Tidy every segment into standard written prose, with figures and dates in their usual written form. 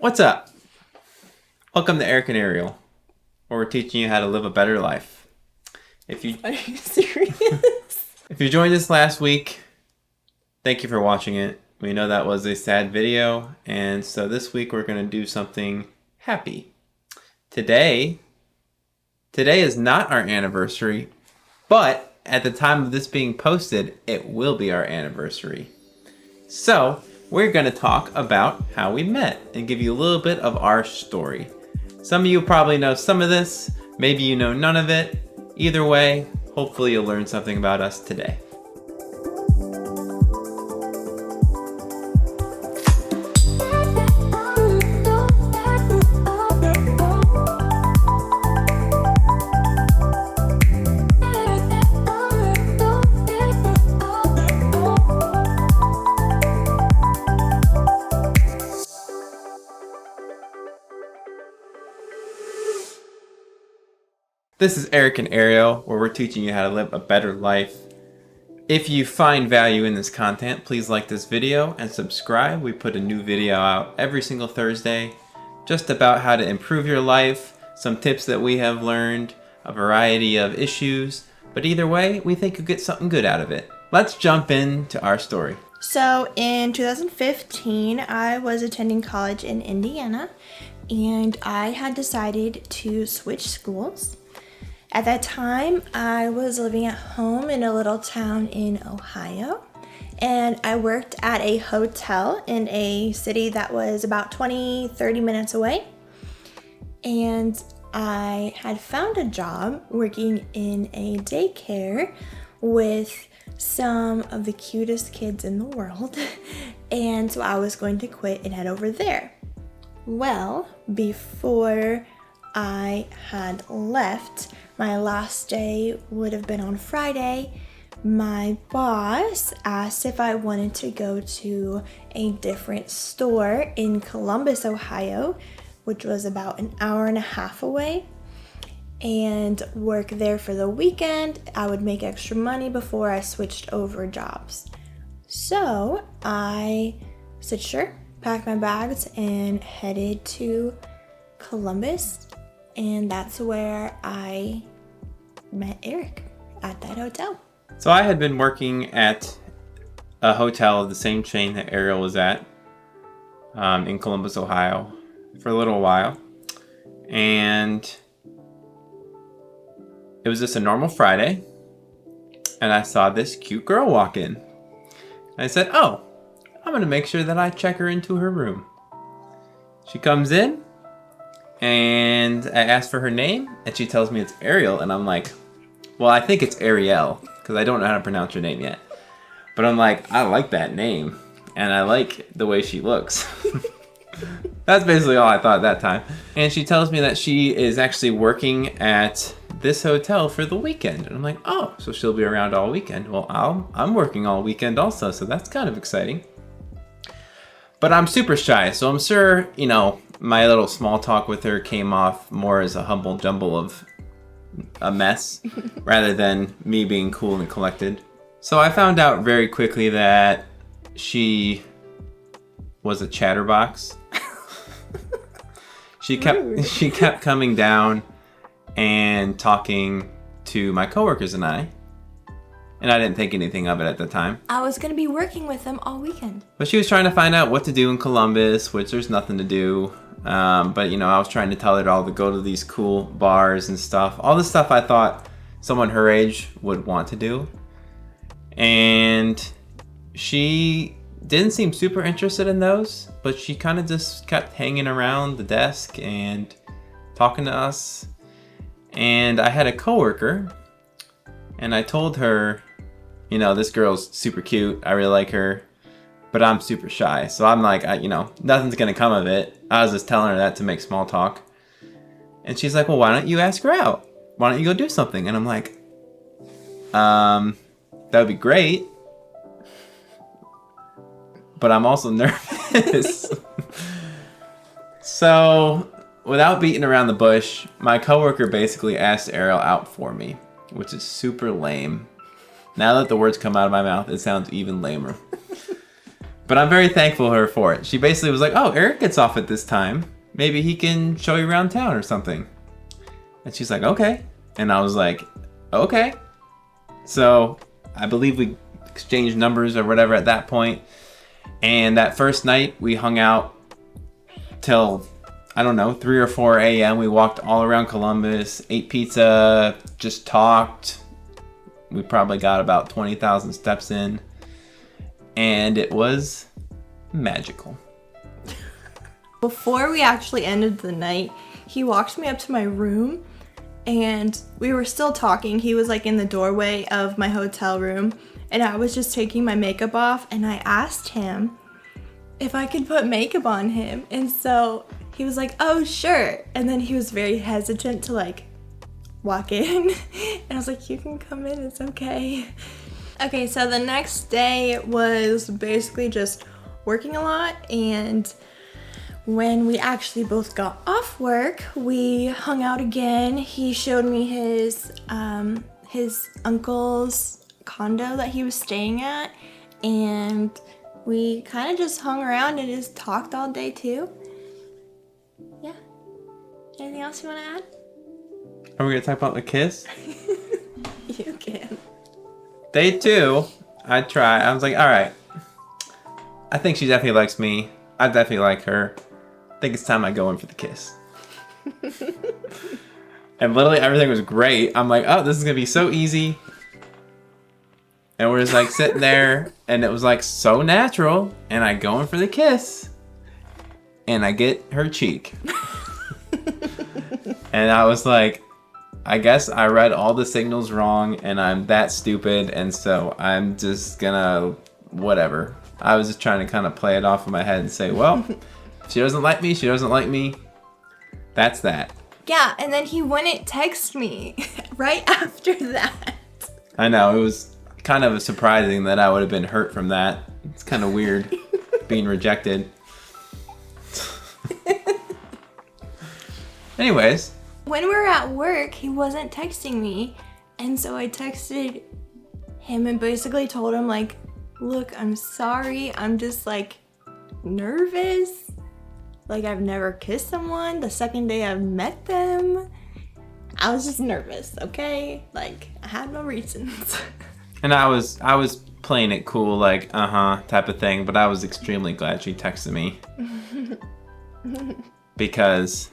What's up? Welcome to Erik and Arielle, where we're teaching you how to live a better life. Are you serious? If you joined us last week, thank you for watching it. We know that was a sad video, and so this week we're going to do something happy. Today is not our anniversary, but at the time of this being posted, it will be our anniversary. So, we're going to talk about how we met and give you a little bit of our story. Some of you probably know some of this, maybe you know none of it. Either way, hopefully you'll learn something about us today. This is Erik and Arielle, where we're teaching you how to live a better life. If you find value in this content, please like this video and subscribe. We put a new video out every single Thursday, just about how to improve your life, some tips that we have learned, a variety of issues. But either way, we think you'll get something good out of it. Let's jump into our story. So in 2015, I was attending college in Indiana, and I had decided to switch schools. At that time, I was living at home in a little town in Ohio, and I worked at a hotel in a city that was about 20-30 minutes away. And I had found a job working in a daycare with some of the cutest kids in the world, and so I was going to quit and head over there. Well, before I had left, my last day would have been on Friday. My boss asked if I wanted to go to a different store in Columbus, Ohio, which was about an hour and a half away, and work there for the weekend. I would make extra money before I switched over jobs. So I said sure, packed my bags, and headed to Columbus. And that's where I met Erik, at that hotel. So I had been working at a hotel of the same chain that Arielle was at in Columbus, Ohio for a little while. And it was just a normal Friday. And I saw this cute girl walk in. I said, oh, I'm going to make sure that I check her into her room. She comes in. And I asked for her name, and she tells me it's Arielle, and I'm like, well, I think it's Arielle, because I don't know how to pronounce her name yet. But I'm like, I like that name, and I like the way she looks. That's basically all I thought at that time. And she tells me that she is actually working at this hotel for the weekend. And I'm like, oh, so she'll be around all weekend. Well, I'm working all weekend also, so that's kind of exciting. But I'm super shy, so I'm sure, my little small talk with her came off more as a humble jumble of a mess rather than me being cool and collected. So I found out very quickly that she was a chatterbox. She kept coming down and talking to my coworkers and I didn't think anything of it at the time. I was going to be working with them all weekend. But she was trying to find out what to do in Columbus, which there's nothing to do. But I was trying to tell her all to go to these cool bars and stuff. All the stuff I thought someone her age would want to do. And she didn't seem super interested in those, but she kind of just kept hanging around the desk and talking to us. And I had a coworker, and I told her, this girl's super cute. I really like her. But I'm super shy. So I'm like, nothing's going to come of it. I was just telling her that to make small talk. And she's like, well, why don't you ask her out? Why don't you go do something? And I'm like, that would be great. But I'm also nervous. So without beating around the bush, my coworker basically asked Arielle out for me, which is super lame. Now that the words come out of my mouth, it sounds even lamer. But I'm very thankful for her for it. She basically was like, oh, Erik gets off at this time. Maybe he can show you around town or something. And she's like, okay. And I was like, okay. So I believe we exchanged numbers or whatever at that point. And that first night we hung out till, I don't know, 3 or 4 a.m. We walked all around Columbus, ate pizza, just talked. We probably got about 20,000 steps in. And it was magical. Before we actually ended the night, he walked me up to my room and we were still talking. He was like in the doorway of my hotel room and I was just taking my makeup off and I asked him if I could put makeup on him. And so he was like, oh, sure. And then he was very hesitant to like walk in. And I was like, you can come in, it's okay. Okay, so the next day was basically just working a lot, and when we actually both got off work, we hung out again. He showed me his uncle's condo that he was staying at, and we kind of just hung around and just talked all day too. Yeah. Anything else you want to add? Are we going to talk about the kiss? You can. Day 2, I tried. I was like, all right. I think she definitely likes me. I definitely like her. I think it's time I go in for the kiss. And literally everything was great. I'm like, oh, this is going to be so easy. And we're just like sitting there. And it was like so natural. And I go in for the kiss. And I get her cheek. And I was like, I guess I read all the signals wrong and I'm that stupid, and so I'm just gonna whatever. I was just trying to kind of play it off in my head and say, well, if she doesn't like me, she doesn't like me. That's that. Yeah, and then he wouldn't text me right after that. I know, it was kind of surprising that I would have been hurt from that. It's kind of weird being rejected. Anyways. When we were at work, he wasn't texting me, and so I texted him and basically told him like, look, I'm sorry, I'm just like nervous. Like I've never kissed someone the second day I've met them. I was just nervous, okay? Like I had no reasons. And I was playing it cool, like type of thing, but I was extremely glad she texted me. Because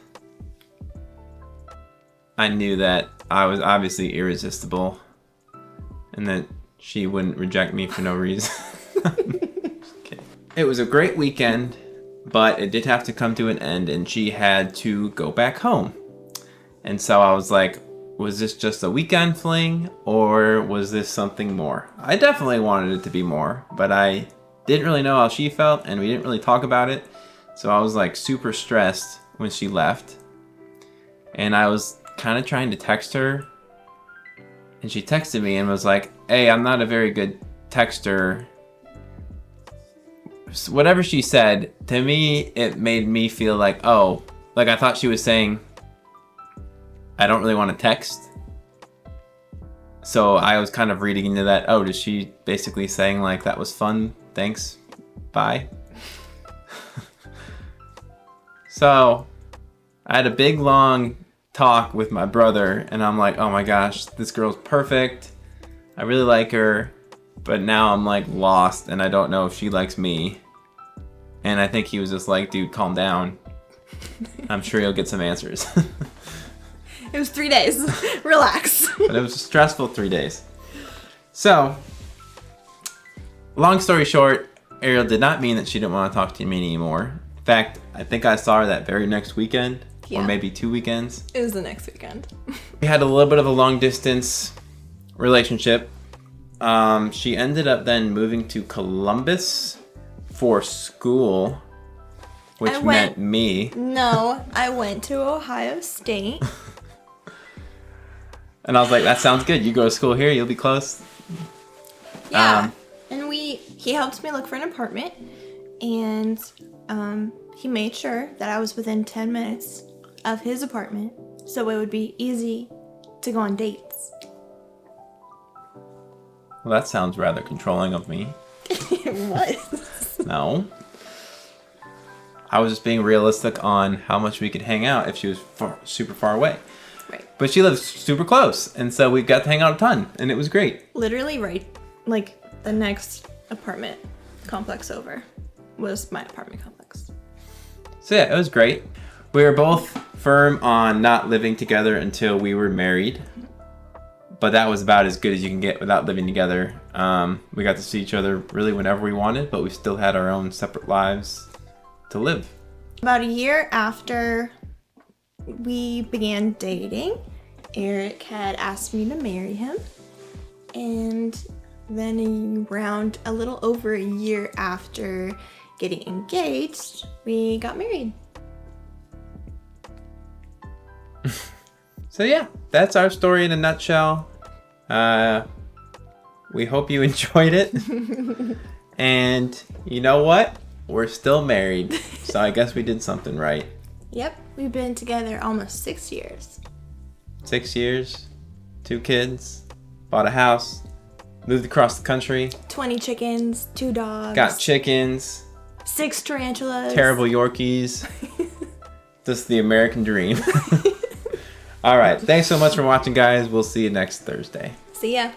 I knew that I was obviously irresistible and that she wouldn't reject me for no reason. It was a great weekend, but it did have to come to an end and she had to go back home. And so I was like, was this just a weekend fling or was this something more? I definitely wanted it to be more, but I didn't really know how she felt and we didn't really talk about it. So I was like super stressed when she left. And I was kind of trying to text her, and she texted me and was like, hey, I'm not a very good texter. Whatever she said, to me, it made me feel like, oh, like I thought she was saying, I don't really want to text. So I was kind of reading into that, oh, is she basically saying like, that was fun, thanks, bye? So I had a big, long talk with my brother and I'm like, oh my gosh, this girl's perfect. I really like her, but now I'm like lost and I don't know if she likes me. And I think he was just like, dude, calm down. I'm sure you'll get some answers. It was 3 days. Relax. But it was a stressful 3 days. So, long story short, Arielle did not mean that she didn't want to talk to me anymore. In fact, I think I saw her that very next weekend. Yeah. Or maybe 2 weekends. It was the next weekend. We had a little bit of a long distance relationship. She ended up then moving to Columbus for school, which meant me. No, I went to Ohio State. And I was like, that sounds good. You go to school here, you'll be close. Yeah. And he helped me look for an apartment, and he made sure that I was within 10 minutes of his apartment, so it would be easy to go on dates. Well, that sounds rather controlling of me. It was. No. I was just being realistic on how much we could hang out if she was super far away. Right. But she lives super close, and so we got to hang out a ton, and it was great. Literally right, like the next apartment complex over was my apartment complex. So yeah, it was great. We were both firm on not living together until we were married. But that was about as good as you can get without living together. We got to see each other really whenever we wanted, but we still had our own separate lives to live. About a year after we began dating, Erik had asked me to marry him. And then around a little over a year after getting engaged, we got married. So yeah, that's our story in a nutshell. We hope you enjoyed it. And you know what? We're still married. So I guess we did something right. Yep, we've been together almost 6 years. 6 years, 2 kids, bought a house, moved across the country, 20 chickens, 2 dogs. got chickens, 6 tarantulas. terrible Yorkies. Just the American dream. All right. Thanks so much for watching, guys. We'll see you next Thursday. See ya.